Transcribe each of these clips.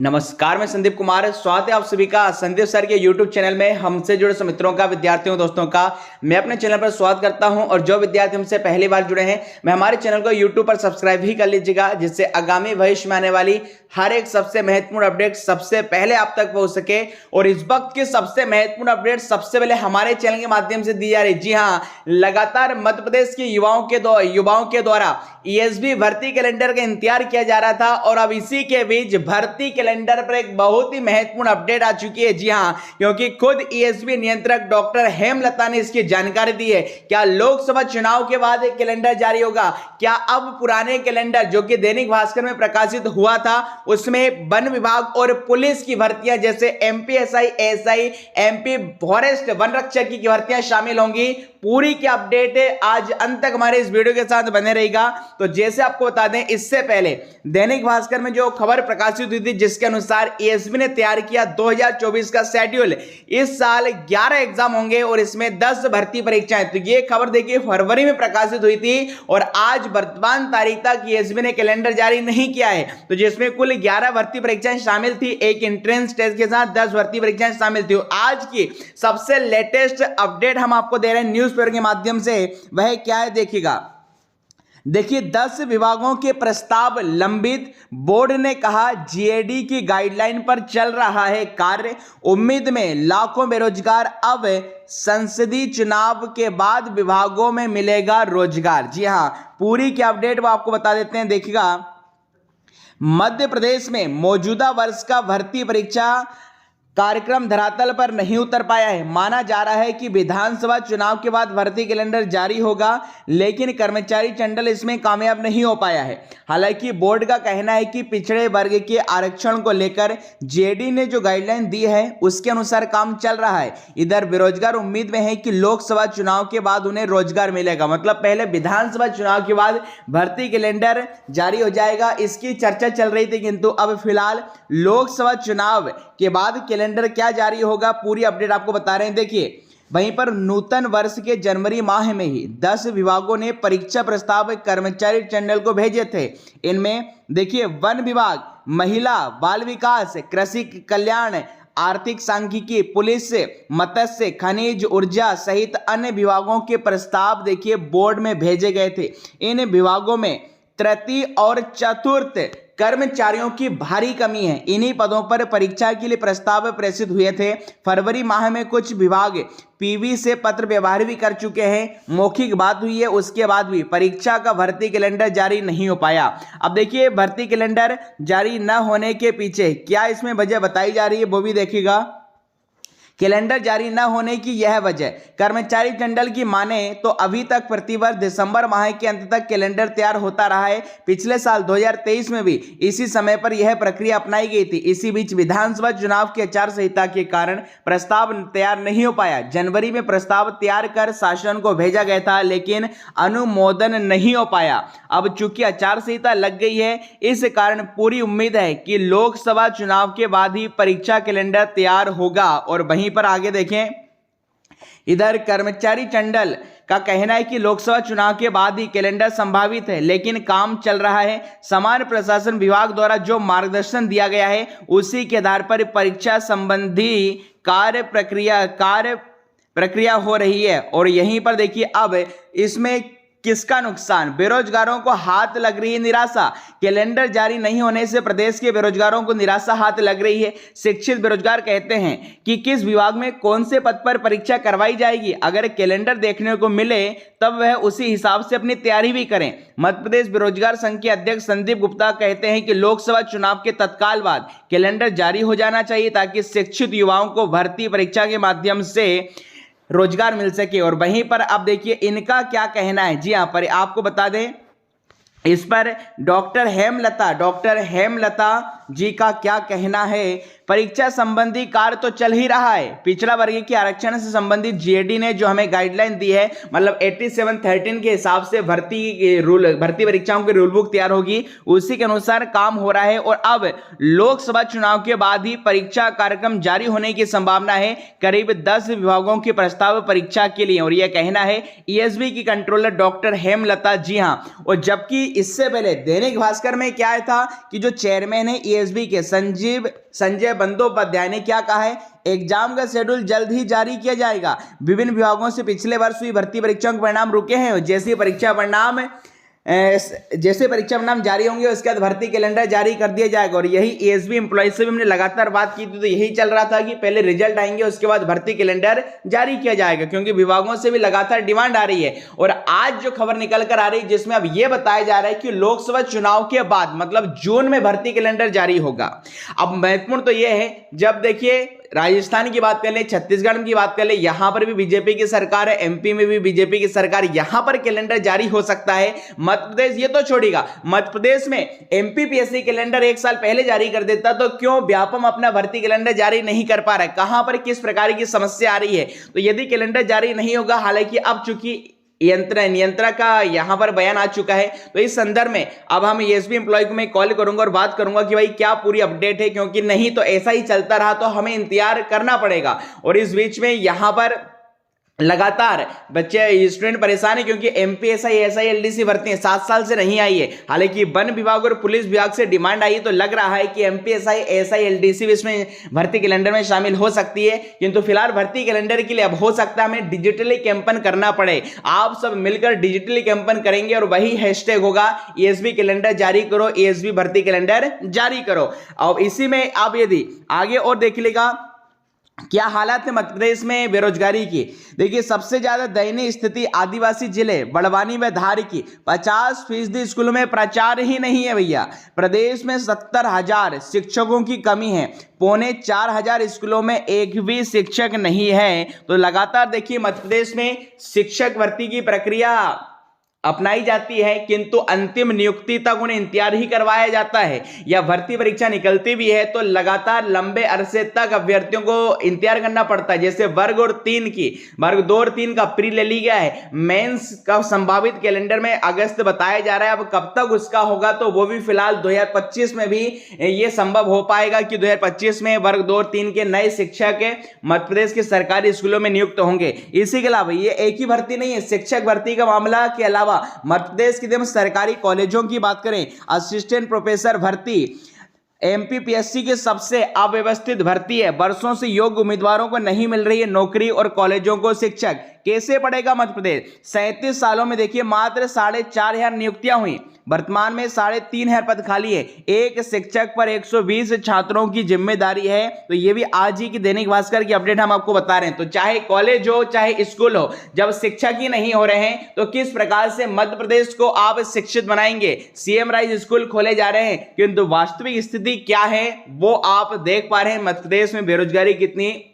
नमस्कार, मैं संदीप कुमार। स्वागत है आप सभी का संदीप सर के YouTube चैनल में। हमसे जुड़े सब मित्रों का, विद्यार्थियों, दोस्तों का मैं अपने चैनल पर स्वागत करता हूं। और जो विद्यार्थी हमसे पहली बार जुड़े हैं, मैं हमारे चैनल को YouTube पर सब्सक्राइब भी कर लीजिएगा, जिससे आगामी भविष्य में आने वाली हर एक सबसे महत्वपूर्ण अपडेट सबसे पहले आप तक पहुंच सके। और इस वक्त की सबसे महत्वपूर्ण अपडेट सबसे पहले हमारे चैनल के माध्यम से दी जा रही। जी हाँ, लगातार मध्य प्रदेश के युवाओं के द्वारा ESV भर्ती कैलेंडर का इंतजार किया जा रहा था, और अब इसी के बीच भर्ती कैलेंडर पर एक बहुत ही महत्वपूर्ण अपडेट आ चुकी है। जी हां, क्योंकि खुद ESV नियंत्रक डॉक्टर हेमलता ने इसकी जानकारी दी है। क्या लोकसभा चुनाव के बाद एक कैलेंडर जारी होगा? क्या अब पुराने कैलेंडर जो कि दैनिक भास्कर में प्रकाशित हुआ था, उसमें वन विभाग और पुलिस की भर्तियां जैसे MP SI, ASI, MP forest one रक्षक की भर्तियां शामिल होंगी? पूरी की अपडेट है, आज अंत तक हमारे इस वीडियो के साथ बने रहेगा। तो जैसे आपको बता दें, इससे पहले दैनिक भास्कर में जो खबर प्रकाशित हुई थी, जिसके अनुसार ESV ने तैयार किया 2024 का शेड्यूल। इस साल 11 एग्जाम होंगे और इसमें 10 भर्ती परीक्षाएं। तो ये खबर देखिए फरवरी में प्रकाशित हुई थी, और आज वर्तमान तारीख तक ESV ने कैलेंडर जारी नहीं किया है। तो जिसमें कुल 11 भर्ती परीक्षाएं शामिल थी, एक एंट्रेंस टेस्ट के साथ 10 भर्ती परीक्षाएं शामिल थी। आज की सबसे लेटेस्ट अपडेट हम आपको दे रहे हैं न्यूज़पेपर के माध्यम से, वह क्या है देखिएगा। देखिए, 10 विभागों के प्रस्ताव लंबित, बोर्ड ने कहा GAD की गाइडलाइन पर चल रहा है कार्य, उम्मीद में लाखों बेरोजगार, अब संसदीय चुनाव के बाद विभागों में मिलेगा रोजगार। जी हां, पूरी की अपडेट वो आपको बता देते हैं। देखिएगा, मध्य प्रदेश में मौजूदा वर्ष का भर्ती परीक्षा कार्यक्रम धरातल पर नहीं उतर पाया है। माना जा रहा है कि विधानसभा चुनाव के बाद भर्ती कैलेंडर जारी होगा, लेकिन कर्मचारी मंडल इसमें कामयाब नहीं हो पाया है। हालांकि बोर्ड का कहना है कि पिछड़े वर्ग के आरक्षण को लेकर GAD ने जो गाइडलाइन दी है, उसके अनुसार काम चल रहा है। इधर बेरोजगार उम्मीद में है कि लोकसभा चुनाव के बाद उन्हें रोजगार मिलेगा। मतलब पहले विधानसभा चुनाव के बाद भर्ती कैलेंडर जारी हो जाएगा, इसकी चर्चा चल रही थी, किंतु अब फिलहाल लोकसभा चुनाव के बाद कैलेंडर क्या जारी होगा, पूरी अपडेट आपको बता रहे हैं। देखिए, वहीं पर नूतन वर्ष के जनवरी माह में ही 10 विभागों ने परीक्षा प्रस्ताव कर्मचारी मंडल को भेजे थे। इनमें देखिए, वन विभाग, महिला बाल विकास, कृषि कल्याण, आर्थिक सांख्यिकी, पुलिस, मत्स्य, खनिज, ऊर्जा सहित अन्य विभागों के प्रस्ताव देखिए बोर्ड में भेजे गए थे। इन विभागों में तृतीय और चतुर्थ कर्मचारियों की भारी कमी है। इन्हीं पदों पर परीक्षा के लिए प्रस्ताव प्रेषित हुए थे। फरवरी माह में कुछ विभाग PV से पत्र व्यवहार भी कर चुके हैं। मौखिक बात हुई है, उसके बाद भी परीक्षा का भर्ती कैलेंडर जारी नहीं हो पाया। अब देखिए, भर्ती कैलेंडर जारी न होने के पीछे क्या इसमें वजह बताई जा रही है, वो भी देखिएगा। कैलेंडर जारी न होने की यह वजह कर्मचारी मंडल की माने तो अभी तक प्रतिवर्ष दिसंबर माह के अंत तक कैलेंडर तैयार होता रहा है। पिछले साल 2023 में भी इसी समय पर यह प्रक्रिया अपनाई गई थी। इसी बीच विधानसभा चुनाव की आचार संहिता के कारण प्रस्ताव तैयार नहीं हो पाया। जनवरी में प्रस्ताव तैयार कर शासन को भेजा गया था, लेकिन अनुमोदन नहीं हो पाया। अब चूंकि आचार संहिता लग गई है, इस कारण पूरी उम्मीद है कि लोकसभा चुनाव के बाद ही परीक्षा कैलेंडर तैयार होगा। और वहीं पर आगे देखें, इधर कर्मचारी मंडल का कहना है कि लोकसभा चुनाव के बाद ही कैलेंडर संभावित है, लेकिन काम चल रहा है। सामान्य प्रशासन विभाग द्वारा जो मार्गदर्शन दिया गया है, उसी के आधार पर परीक्षा संबंधी कार्य प्रक्रिया हो रही है। और यहीं पर देखिए, अब इसमें किसका नुकसान? बेरोजगारों को हाथ लग रही है निराशा। कैलेंडर जारी नहीं होने से प्रदेश के बेरोजगारों को निराशा हाथ लग रही है। शिक्षित बेरोजगार कहते हैं कि किस विभाग में कौन से पद पर परीक्षा करवाई जाएगी, अगर कैलेंडर देखने को मिले तब वह उसी हिसाब से अपनी तैयारी भी करें। मध्य प्रदेश बेरोजगार संघ के अध्यक्ष संदीप गुप्ता कहते हैं कि लोकसभा चुनाव के तत्काल बाद कैलेंडर जारी हो जाना चाहिए, ताकि शिक्षित युवाओं को भर्ती परीक्षा के माध्यम से रोजगार मिल सके। और वहीं पर अब देखिए, इनका क्या कहना है। जी हां, पर आपको बता दें, इस पर डॉक्टर हेमलता जी का क्या कहना है। परीक्षा संबंधी कार्य तो चल ही रहा है। पिछड़ा वर्ग के आरक्षण से संबंधित GAD ने जो हमें गाइडलाइन दी है, मतलब 8713 के हिसाब से भर्ती परीक्षाओं की रूल बुक तैयार होगी, उसी के अनुसार काम हो रहा है। और अब लोकसभा चुनाव के बाद ही परीक्षा कार्यक्रम जारी होने की संभावना है, करीब 10 विभागों के प्रस्ताव परीक्षा के लिए। और यह कहना है ESV की कंट्रोलर डॉक्टर हेमलता। जी हां, और जबकि इससे पहले दैनिक भास्कर में क्या था कि जो चेयरमैन है एएसबी के संजय बंदोपाध्याय ने क्या कहा है, एग्जाम का शेड्यूल जल्द ही जारी किया जाएगा। विभिन्न विभागों से पिछले वर्ष हुई भर्ती परीक्षाओं के परिणाम रुके हैं, जैसे परीक्षा परिणाम जारी होंगे उसके बाद भर्ती कैलेंडर जारी कर दिया जाएगा। और यही एएसबी एम्प्लॉय से भी हमने लगातार बात की थी, तो यही चल रहा था कि पहले रिजल्ट आएंगे उसके बाद भर्ती कैलेंडर जारी किया जाएगा, क्योंकि विभागों से भी लगातार डिमांड आ रही है। और आज जो खबर निकल कर आ रही है जिसमें अब यह बताया जा रहा है कि लोकसभा चुनाव के बाद मतलब जून में भर्ती कैलेंडर जारी होगा। अब महत्वपूर्ण तो यह है, जब देखिए राजस्थान की बात कर ले, छत्तीसगढ़ की बात कर ले, यहां पर भी बीजेपी की सरकार है, एमपी में भी बीजेपी की सरकार, यहां पर कैलेंडर जारी हो सकता है। मध्य प्रदेश ये तो छोड़ेगा, मध्य प्रदेश में एमपीपीएससी कैलेंडर एक साल पहले जारी कर देता, तो क्यों व्यापम अपना भर्ती कैलेंडर जारी नहीं कर पा रहा है, कहां पर किस प्रकार की समस्या आ रही है। तो यदि कैलेंडर जारी नहीं होगा, हालांकि अब चूंकि नियंत्रक का यहां पर बयान आ चुका है, तो इस संदर्भ में अब हम एएसबी एम्प्लॉय को मैं कॉल करूंगा और बात करूंगा कि भाई क्या पूरी अपडेट है, क्योंकि नहीं तो ऐसा ही चलता रहा तो हमें इंतजार करना पड़ेगा। और इस बीच में यहां पर लगातार बच्चे स्टूडेंट परेशान है, क्योंकि एमपीएसआई एएसआई एलडीसी भर्ती 7 साल से नहीं आई है। हालांकि वन विभाग और पुलिस विभाग से डिमांड आई है, तो लग रहा है कि एमपीएसआई एएसआई एलडीसी भी इसमें भर्ती कैलेंडर में शामिल हो सकती है। किंतु फिलहाल भर्ती कैलेंडर के लिए अब हो सकता है हमें डिजिटली कैंपेन करना पड़े। आप सब मिलकर डिजिटली कैंपेन करेंगे और वही हैशटैग होगा एएसबी कैलेंडर जारी करो, एएसबी भर्ती कैलेंडर जारी करो। और इसी में आप यदि आगे और देख लेगा क्या हालात है मध्य प्रदेश में बेरोजगारी की। देखिए सबसे ज्यादा दयनीय स्थिति आदिवासी जिले बड़वानी व धार की, 50% स्कूलों में प्राचार्य ही नहीं है भैया। प्रदेश में 70,000 शिक्षकों की कमी है, 4,500 स्कूलों में एक भी शिक्षक नहीं है। तो लगातार देखिए मध्य प्रदेश में शिक्षक भर्ती की प्रक्रिया अपनाई जाती है, किंतु अंतिम नियुक्ति तक उन्हें इंतजार ही करवाया जाता है, या भर्ती परीक्षा निकलती भी है तो लगातार लंबे अरसे तक अभ्यर्थियों को इंतजार करना पड़ता है। जैसे वर्ग 2 और 3 का प्री ले लिया है, मेंस का संभावित कैलेंडर में अगस्त बताया जा रहा है। अब कब तक उसका होगा तो वो भी फिलहाल 2025 में भी ये संभव हो पाएगा कि 2025 में वर्ग 2 और 3 के नए शिक्षक मध्य प्रदेश के सरकारी स्कूलों में नियुक्त होंगे। इसी के अलावा ये एक ही भर्ती नहीं है, शिक्षक भर्ती का मामला के अलावा मध्य प्रदेश के सरकारी कॉलेजों की बात करें, असिस्टेंट प्रोफेसर भर्ती एमपीपीएससी की सबसे अव्यवस्थित भर्ती है। वर्षों से योग्य उम्मीदवारों को नहीं मिल रही है नौकरी और कॉलेजों को शिक्षक। कैसे पढ़ेगा मध्य प्रदेश? 37 सालों में देखिए मात्र 4,500 नियुक्तियां हुई, वर्तमान में 3,500 पद खाली है, एक शिक्षक पर 120 छात्रों की जिम्मेदारी है। तो ये भी आज ही की दैनिक भास्कर की अपडेट हम आपको बता रहे हैं। तो चाहे कॉलेज हो चाहे स्कूल हो, जब शिक्षक ही नहीं हो रहे हैं तो किस प्रकार से मध्य प्रदेश को आप शिक्षित बनाएंगे। सीएम राइज स्कूल खोले जा रहे हैं, किंतु वास्तविक स्थिति क्या है वो आप देख पा रहे हैं। मध्य प्रदेश में बेरोजगारी कितनी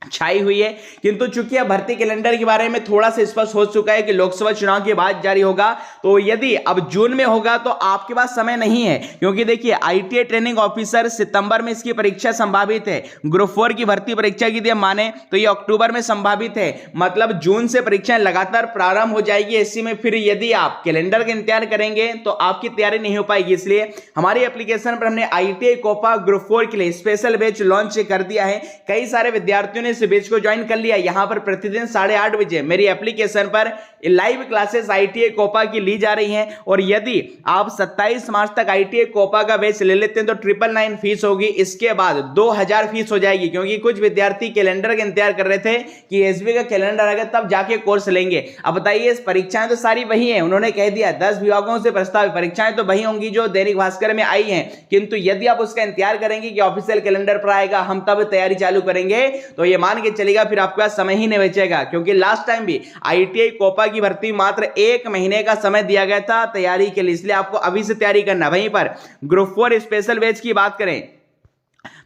छाई हुई है, किंतु चूंकि अब भर्ती कैलेंडर के बारे में थोड़ा सा स्पष्ट हो चुका है कि लोकसभा चुनाव के बाद जारी होगा। तो यदि अब जून में होगा तो आपके पास समय नहीं है, क्योंकि देखिए आईटीआई ट्रेनिंग ऑफिसर सितंबर में इसकी परीक्षा संभावित है। ग्रुप 4 की भर्ती परीक्षा की यदि माने तो ये अक्टूबर में संभावित है, मतलब जून से परीक्षाएं लगातार प्रारंभ हो जाएगी। इसी में फिर यदि आप कैलेंडर का इंतजार करेंगे तो आपकी तैयारी नहीं हो पाएगी। इसलिए हमारी एप्लीकेशन पर हमने आईटीआई कोपा ग्रुप 4 के लिए स्पेशल बैच लॉन्च कर दिया है। कई सारे विद्यार्थियों ने इस बैच को ज्वाइन कर लिया। यहां पर प्रतिदिन 8:30 बजे मेरी एप्लीकेशन पर लाइव क्लासेस आईटीआई कोपा की ली जा रही हैं। और यदि आप 27 मार्च तक आईटीआई कोपा का बैच ले लेते हैं तो 999 फीस होगी, इसके बाद 2,000 फीस हो जाएगी, क्योंकि कुछ विद्यार्थी कैलेंडर का इंतजार कर रहे थे कि एसबी का कैलेंडर आएगा तब जाके कोर्स लेंगे। अब बताइए परीक्षाएं तो सारी वही हैं, उन्होंने कह दिया 10 विभागों से प्रस्तावित परीक्षाएं तो वही होंगी जो दैनिक भास्कर में आई हैं, किंतु यदि आप उसका इंतजार करेंगे कि ऑफिशियल कैलेंडर पर आएगा हम तब तैयारी चालू करेंगे, तो ये मान के चलेगा फिर आपके पास समय ही नहीं बचेगा। क्योंकि लास्ट टाइम भी आईटीआई कोपा की भर्ती मात्र 1 महीने का समय दिया गया था तैयारी के लिए, इसलिए आपको अभी से तैयारी करना। वहीं पर ग्रुप 4 स्पेशल बैच की बात करें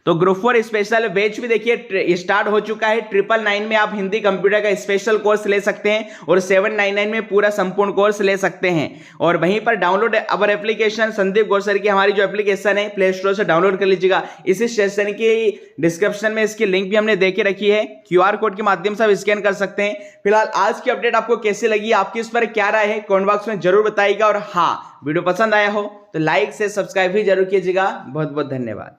तो ग्रुप 4 स्पेशल बैच भी देखिए स्टार्ट हो चुका है। 999 में आप हिंदी कंप्यूटर का स्पेशल कोर्स ले सकते हैं और 799 में पूरा संपूर्ण कोर्स ले सकते हैं। और वहीं पर डाउनलोड अवर एप्लीकेशन संदीप गौसर की हमारी जो एप्लीकेशन है प्ले स्टोर से डाउनलोड कर लीजिएगा। इसी सेशन की डिस्क्रिप्शन में इसकी लिंक भी हमने देके रखी है, QR कोड के माध्यम से आप स्कैन कर सकते हैं। फिलहाल आज की अपडेट आपको कैसी लगी, आपकी इस पर क्या राय है कमेंट बॉक्स में जरूर बताइएगा। और हाँ, वीडियो पसंद आया हो तो लाइक से सब्सक्राइब भी जरूर कीजिएगा। बहुत बहुत धन्यवाद।